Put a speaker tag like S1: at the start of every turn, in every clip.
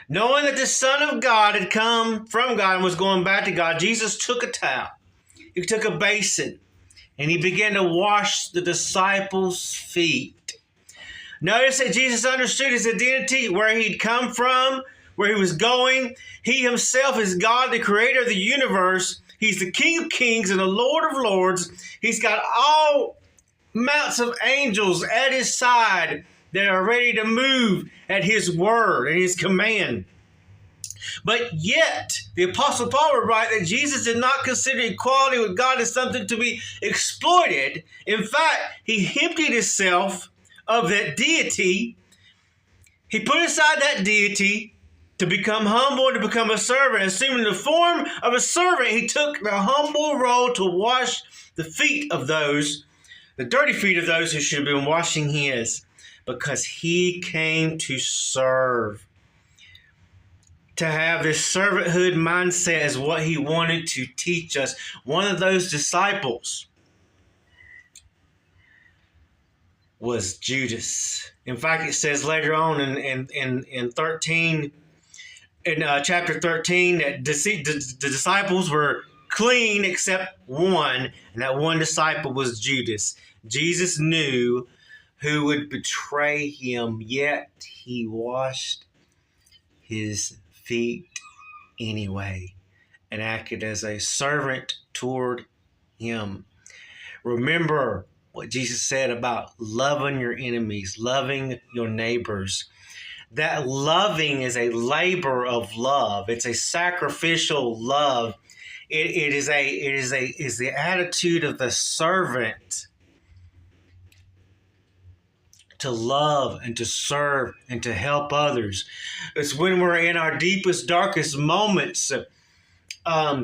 S1: Knowing that the Son of God had come from God and was going back to God, Jesus took a towel. He took a basin and he began to wash the disciples' feet. Notice that Jesus understood his identity, where he'd come from, where he was going. He himself is God, the creator of the universe. He's the King of kings and the Lord of lords. He's got all mounts of angels at his side that are ready to move at his word and his command. But yet, the Apostle Paul would write that Jesus did not consider equality with God as something to be exploited. In fact, he emptied himself of that deity. He put aside that deity to become humble and to become a servant. Assuming the form of a servant, he took the humble role to wash the feet of those, the dirty feet of those who should have been washing his, because he came to serve. To have this servanthood mindset is what he wanted to teach us. One of those disciples was Judas. In fact, it says later on in chapter 13, that the disciples were clean except one, and that one disciple was Judas. Jesus knew who would betray him, yet he washed his feet anyway and acted as a servant toward him. Remember what Jesus said about loving your enemies, loving your neighbors. That loving is a labor of love. It's a sacrificial love. It is the attitude of the servant to love and to serve and to help others. It's when we're in our deepest, darkest moments.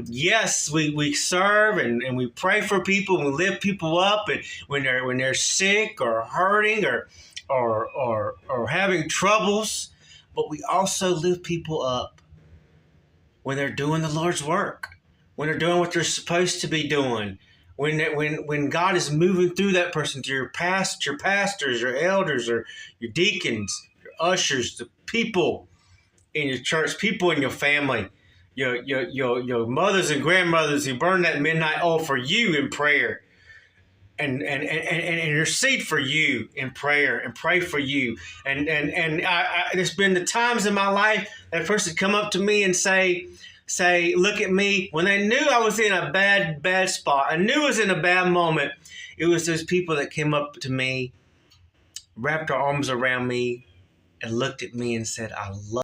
S1: Yes, we serve and we pray for people and we lift people up, and when they're sick or hurting or having troubles, but we also lift people up when they're doing the Lord's work, when they're doing what they're supposed to be doing. When God is moving through that person, through your pastors, your elders, or your deacons, your ushers, the people in your church, people in your family, your mothers and grandmothers who burn that midnight oil for you in prayer, and intercede for you in prayer and pray for you. And there's been the times in my life that a person come up to me and say, look at me, when they knew I was in a bad spot. I knew I was in a bad moment. It was those people that came up to me, wrapped their arms around me, and looked at me and said, I love